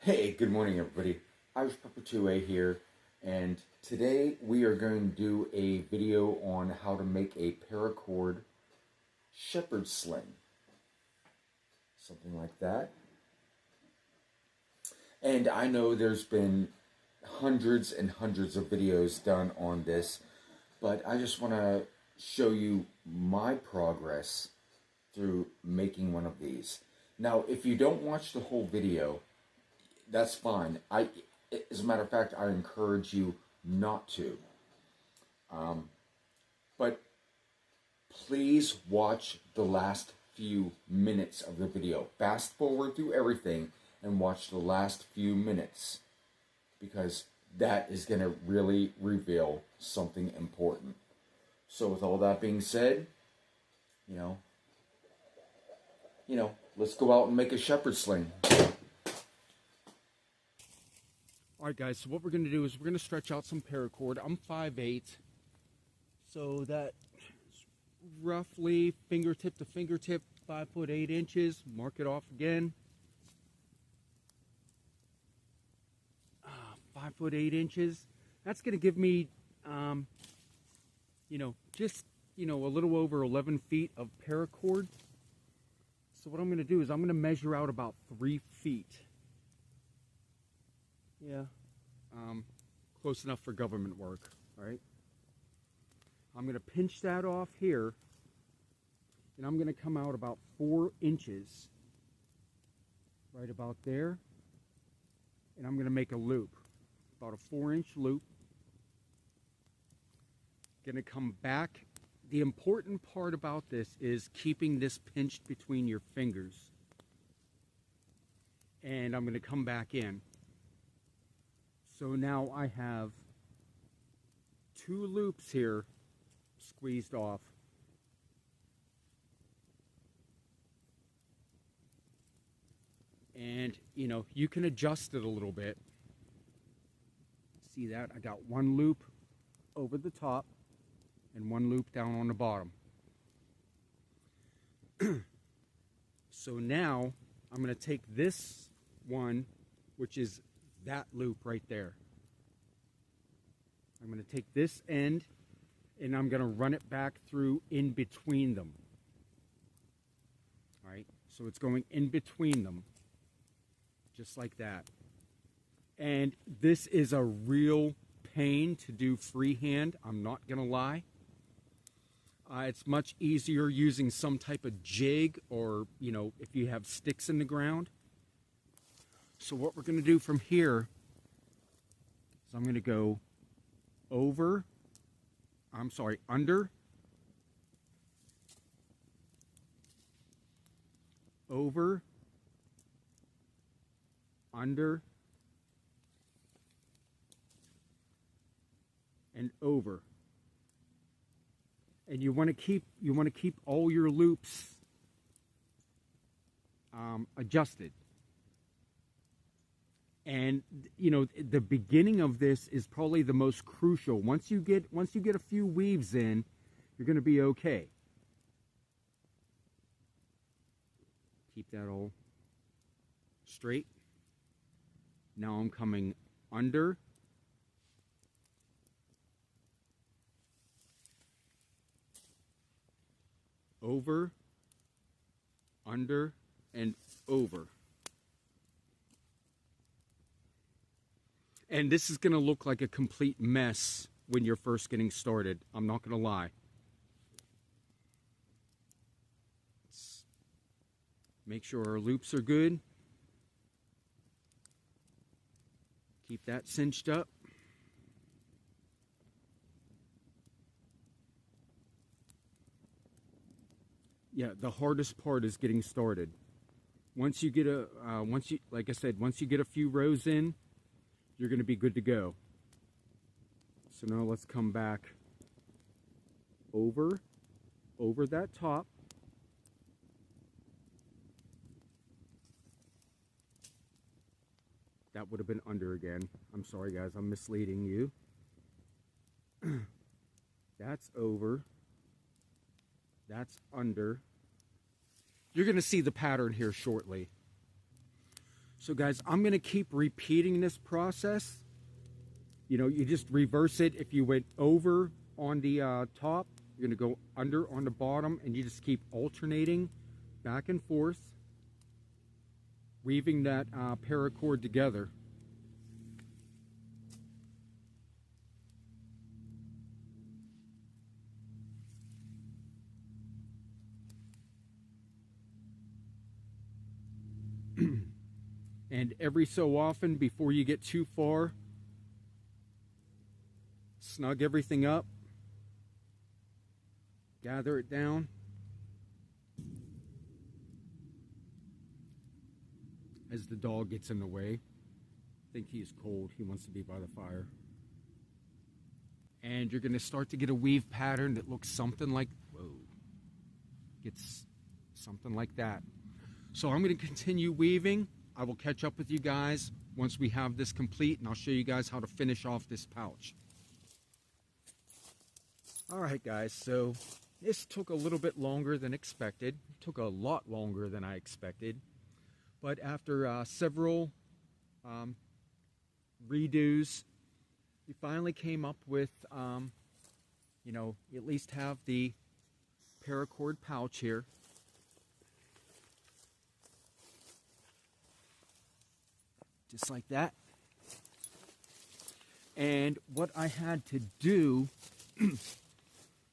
Hey, good morning, everybody. Irish Pepper 2A here, and today we are going to do a video on how to make a paracord shepherd sling. Something like that. And I know there's been hundreds and hundreds of videos done on this, but I just want to show you my progress through making one of these. Now, if you don't watch the whole video, that's fine. As a matter of fact, I encourage you not to. But please watch the last few minutes of the video. Fast forward through everything and watch the last few minutes, because that is going to really reveal something important. So with all that being said, let's go out and make a shepherd sling. Alright guys, so what we're going to do is we're going to stretch out some paracord. I'm 5'8", so that's roughly fingertip to fingertip, 5 foot 8 inches. Mark it off again. 5 foot 8 inches. That's going to give me, just a little over 11 feet of paracord. So what I'm going to do is I'm going to measure out about 3 feet. Yeah, close enough for government work, right? I'm going to pinch that off here, and I'm going to come out about 4 inches, right about there, and I'm going to make a loop, about a 4-inch loop. Going to come back. The important part about this is keeping this pinched between your fingers, and I'm going to come back in. So now I have 2 loops here squeezed off. And, you can adjust it a little bit. See that? I got 1 loop over the top and 1 loop down on the bottom. So now I'm going to take this one, which is that loop right there. I'm going to take this end and I'm going to run it back through in between them. All right, so it's going in between them, just like that. And this is a real pain to do freehand, I'm not going to lie. It's much easier using some type of jig, or, if you have sticks in the ground. So what we're going to do from here is I'm going to go under, over, under, and over. And you want to keep all your loops adjusted. And the beginning of this is probably the most crucial. Once you get a few weaves in, you're going to be okay. Keep that all straight. Now I'm coming under, over, under, and over. And this is going to look like a complete mess when you're first getting started. I'm not going to lie. Let's make sure our loops are good. Keep that cinched up. Yeah, the hardest part is getting started. Once you get like I said, once you get a few rows in, you're going to be good to go. So now let's come back over that top. That would have been under again. I'm sorry guys, I'm misleading you. That's over. That's under. You're going to see the pattern here shortly. So guys, I'm going to keep repeating this process. You know, you just reverse it. If you went over on the top, you're going to go under on the bottom, and you just keep alternating back and forth, weaving that paracord together. And every so often, before you get too far, snug everything up, gather it down. As the dog gets in the way, I think he's cold, he wants to be by the fire. And you're going to start to get a weave pattern that looks something like, whoa, gets something like that. So I'm going to continue weaving. I will catch up with you guys once we have this complete, and I'll show you guys how to finish off this pouch. Alright guys, so this took a little bit longer than expected. It took a lot longer than I expected. But after several redos, we finally came up with, you know, at least have the paracord pouch here. Just like that. And what I had to do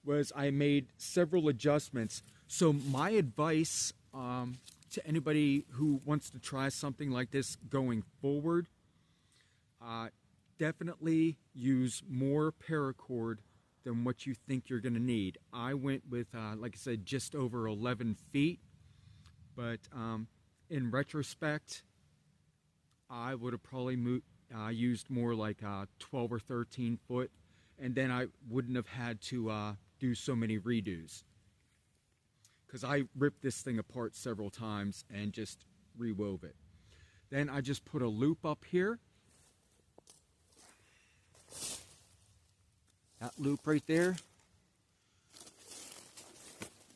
was I made several adjustments. So my advice to anybody who wants to try something like this going forward, definitely use more paracord than what you think you're going to need. I went with, like I said, just over 11 feet, but in retrospect, I would have probably used more like 12 or 13 foot, and then I wouldn't have had to do so many redos. Because I ripped this thing apart several times and just rewove it. Then I just put a loop up here. That loop right there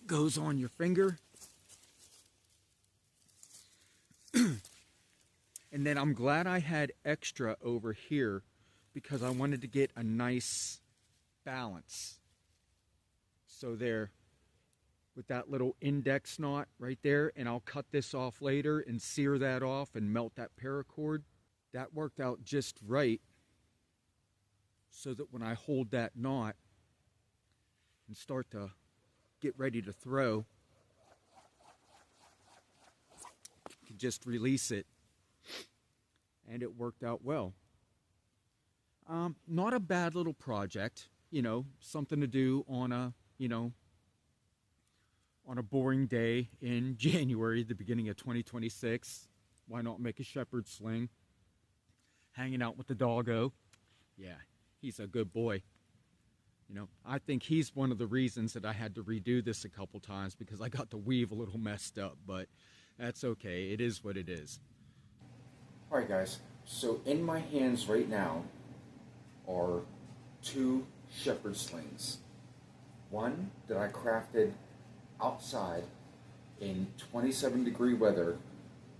goes on your finger. And then I'm glad I had extra over here because I wanted to get a nice balance. So there, with that little index knot right there, and I'll cut this off later and sear that off and melt that paracord. That worked out just right so that when I hold that knot and start to get ready to throw, I can just release it. And it worked out well. Not a bad little project, you know, something to do on a, you know, on a boring day in January, the beginning of 2026. Why not make a Sheppard sling? Hanging out with the doggo. Yeah, he's a good boy. You know, I think he's one of the reasons that I had to redo this a couple times because I got the weave a little messed up, but that's okay. It is what it is. Alright guys, so in my hands right now are two Sheppard slings. One that I crafted outside in 27-degree weather,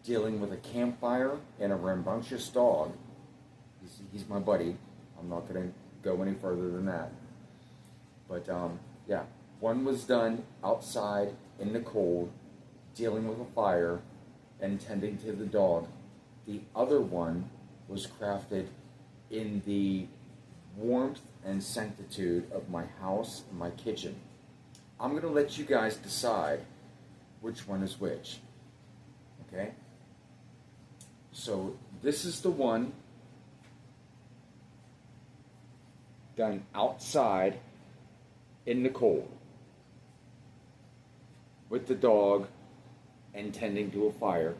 dealing with a campfire and a rambunctious dog. He's my buddy. I'm not going to go any further than that. But yeah, one was done outside in the cold, dealing with a fire and tending to the dog. The other one was crafted in the warmth and sanctitude of my house and my kitchen. I'm going to let you guys decide which one is which. Okay? So this is the one done outside in the cold with the dog and tending to a fire.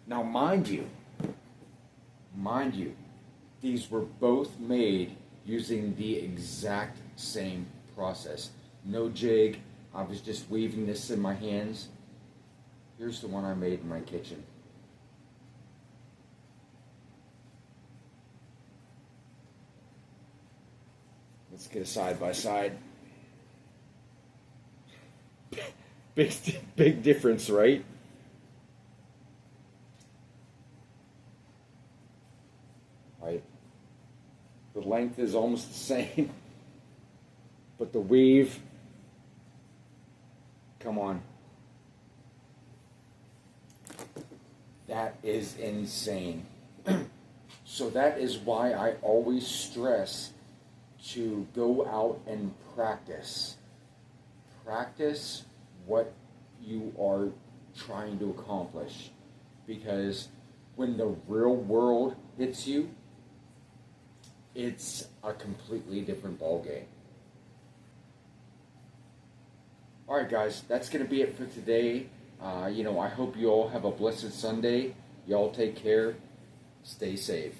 Now, mind you, these were both made using the exact same process. No jig, I was just weaving this in my hands. Here's the one I made in my kitchen. Let's get a side by side. Big difference, right? right? The length is almost the same, but the weave, come on. That is insane. So that is why I always stress to go out and practice. Practice what you are trying to accomplish. Because when the real world hits you, it's a completely different ballgame. Alright guys, that's going to be it for today. I hope you all have a blessed Sunday. Y'all take care. Stay safe.